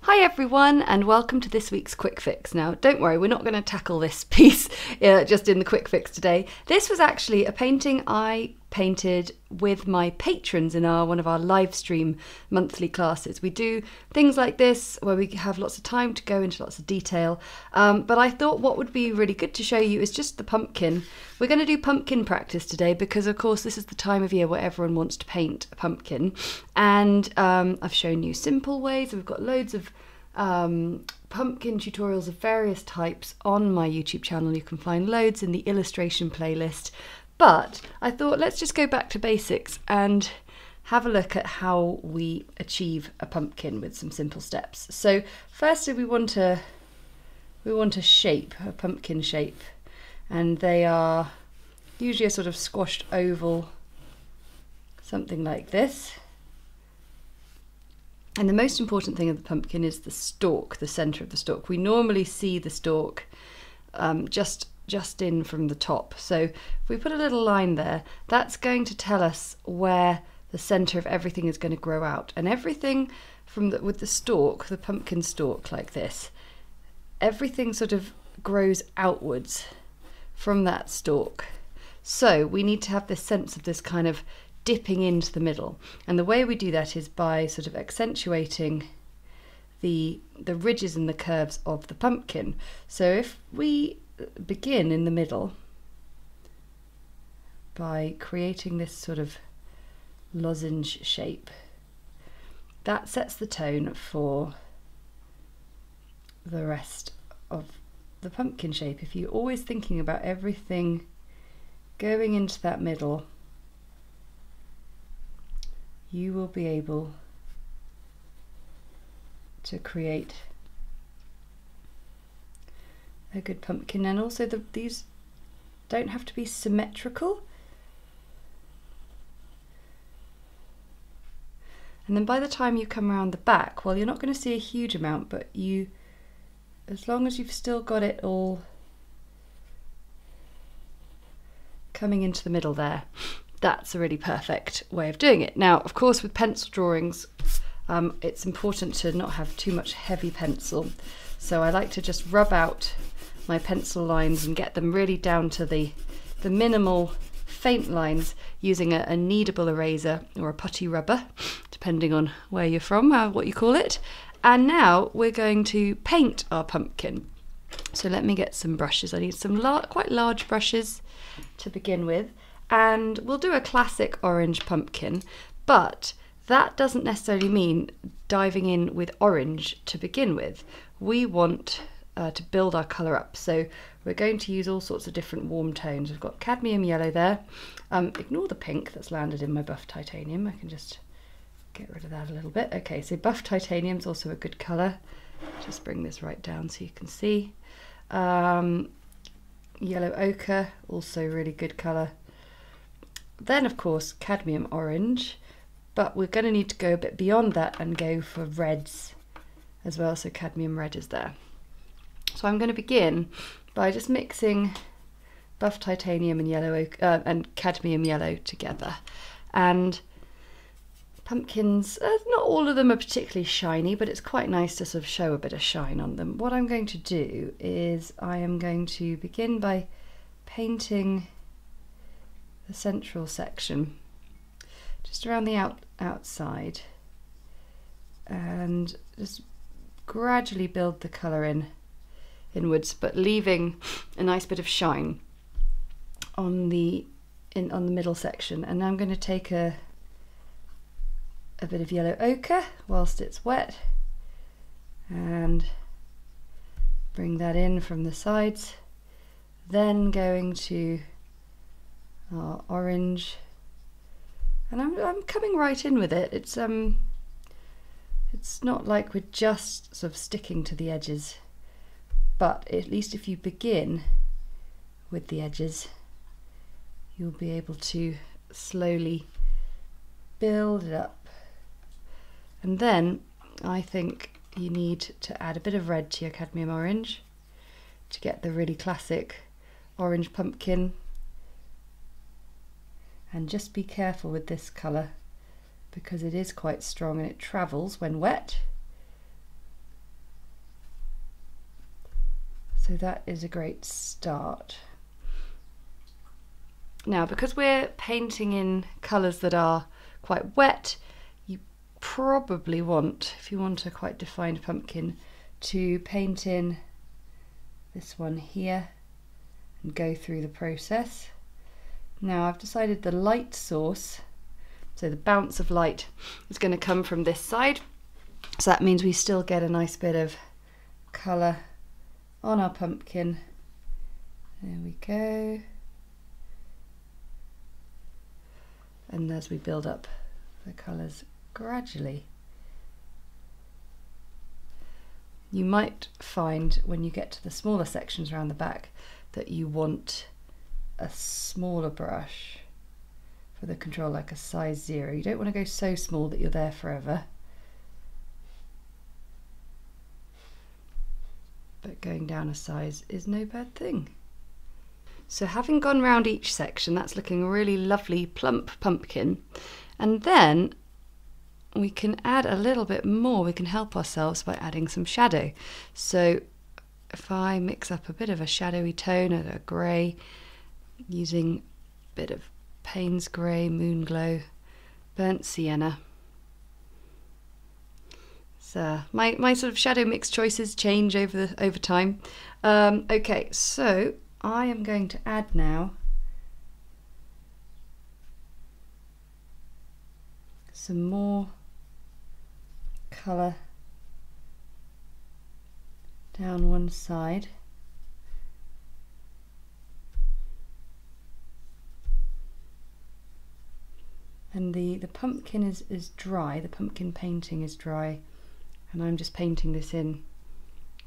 Hi everyone, and welcome to this week's Quick Fix. Now don't worry, we're not going to tackle this piece just in the Quick Fix today. This was actually a painting I painted with my patrons in one of our live stream monthly classes. We do things like this where we have lots of time to go into lots of detail, but I thought what would be really good to show you is just the pumpkin. We're going to do pumpkin practice today because of course this is the time of year where everyone wants to paint a pumpkin, and I've shown you simple ways. We've got loads of pumpkin tutorials of various types on my YouTube channel. You can find loads in the illustration playlist, but I thought let's just go back to basics and have a look at how we achieve a pumpkin with some simple steps. So firstly we want to shape a pumpkin shape, and they are usually a sort of squashed oval, something like this. And the most important thing of the pumpkin is the stalk, the centre of the stalk. We normally see the stalk just in from the top. So if we put a little line there, that's going to tell us where the centre of everything is going to grow out. And everything with the stalk, the pumpkin stalk like this, everything sort of grows outwards from that stalk. So we need to have this sense of this kind of dipping into the middle, and the way we do that is by sort of accentuating the ridges and the curves of the pumpkin. So if we begin in the middle by creating this sort of lozenge shape, that sets the tone for the rest of the pumpkin shape. If you're always thinking about everything going into that middle, you will be able to create a good pumpkin. And also these don't have to be symmetrical. And then by the time you come around the back, well, you're not going to see a huge amount, but as long as you've still got it all coming into the middle there, that's a really perfect way of doing it. Now, of course, with pencil drawings, it's important to not have too much heavy pencil. So I like to just rub out my pencil lines and get them really down to the minimal faint lines using a kneadable eraser or a putty rubber, depending on where you're from, what you call it. And now we're going to paint our pumpkin. So let me get some brushes. I need some quite large brushes to begin with. And we'll do a classic orange pumpkin, but that doesn't necessarily mean diving in with orange to begin with. We want to build our colour up, so we're going to use all sorts of different warm tones. We've got cadmium yellow there. Ignore the pink that's landed in my buff titanium. I can just get rid of that a little bit. Okay, so buff titanium is also a good colour. Just bring this right down so you can see. Yellow ochre, also really good colour. Then of course cadmium orange, but we're going to need to go a bit beyond that and go for reds as well, so cadmium red is there. So I'm going to begin by just mixing buff titanium and yellow ochre, and cadmium yellow together. And pumpkins, not all of them are particularly shiny, but it's quite nice to sort of show a bit of shine on them. What I'm going to do is I am going to begin by painting the central section just around the outside, and just gradually build the colour inwards, but leaving a nice bit of shine on the middle section. And now I'm going to take a bit of yellow ochre whilst it's wet and bring that in from the sides, then going to our orange, and I'm coming right in with it. It's not like we're just sort of sticking to the edges, but at least if you begin with the edges, you'll be able to slowly build it up. And then I think you need to add a bit of red to your cadmium orange to get the really classic orange pumpkin. And just be careful with this colour because it is quite strong and it travels when wet. So that is a great start. Now, because we're painting in colours that are quite wet, you probably want, if you want a quite defined pumpkin, to paint in this one here and go through the process. Now I've decided the light source, so the bounce of light, is going to come from this side. So that means we still get a nice bit of colour on our pumpkin. There we go. And as we build up the colours gradually, you might find when you get to the smaller sections around the back that you want a smaller brush for the control, like a size 0. You don't want to go so small that you're there forever, but going down a size is no bad thing. So having gone round each section, that's looking a really lovely plump pumpkin, and then we can add a little bit more. We can help ourselves by adding some shadow. So if I mix up a bit of a shadowy tone, a grey, using a bit of Payne's Grey, Moon Glow, Burnt Sienna. So my sort of shadow mix choices change over time. Okay, so I am going to add now some more colour down one side. And the pumpkin is dry, the pumpkin painting is dry, and I'm just painting this in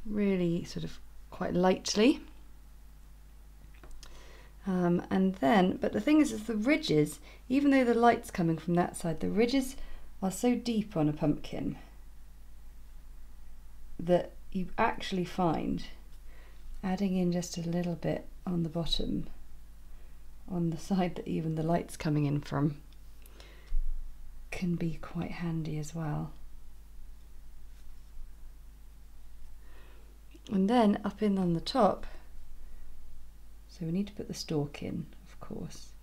really sort of quite lightly. And then, but the thing is the ridges, even though the light's coming from that side, the ridges are so deep on a pumpkin that you actually find adding in just a little bit on the bottom, on the side that even the light's coming in from, can be quite handy as well. And then up in on the top, so we need to put the stalk in, of course.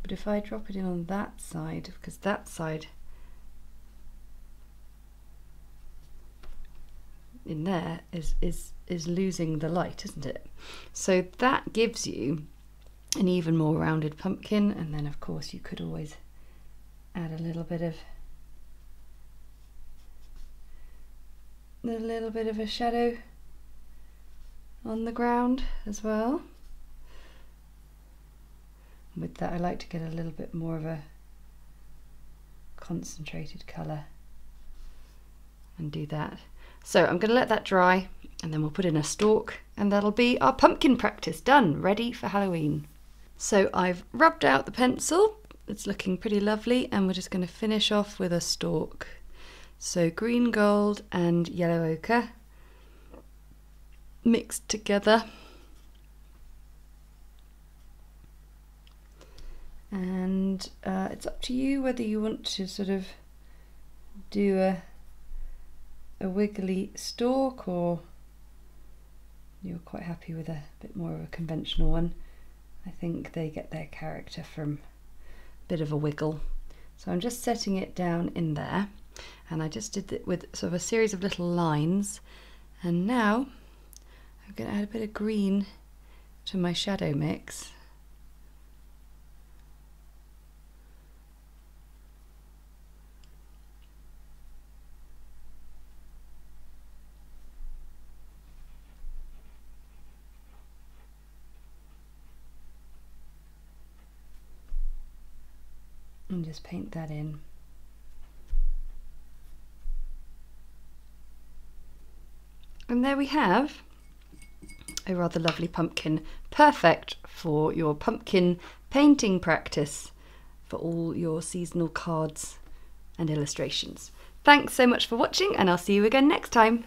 But if I drop it in on that side, because that side in there is losing the light, isn't it? So that gives you an even more rounded pumpkin. And then of course you could always add a little bit of a shadow on the ground as well. With that, I like to get a little bit more of a concentrated colour and do that. So I'm going to let that dry, and then we'll put in a stalk, and that'll be our pumpkin practice done, ready for Halloween. So I've rubbed out the pencil, it's looking pretty lovely, and we're just going to finish off with a stalk. So green gold and yellow ochre mixed together. And it's up to you whether you want to sort of do a wiggly stalk, or you're quite happy with a bit more of a conventional one. I think they get their character from a bit of a wiggle. So I'm just setting it down in there, and I just did it with sort of a series of little lines, and now I'm going to add a bit of green to my shadow mix. And just paint that in. And there we have a rather lovely pumpkin, perfect for your pumpkin painting practice for all your seasonal cards and illustrations. Thanks so much for watching, and I'll see you again next time.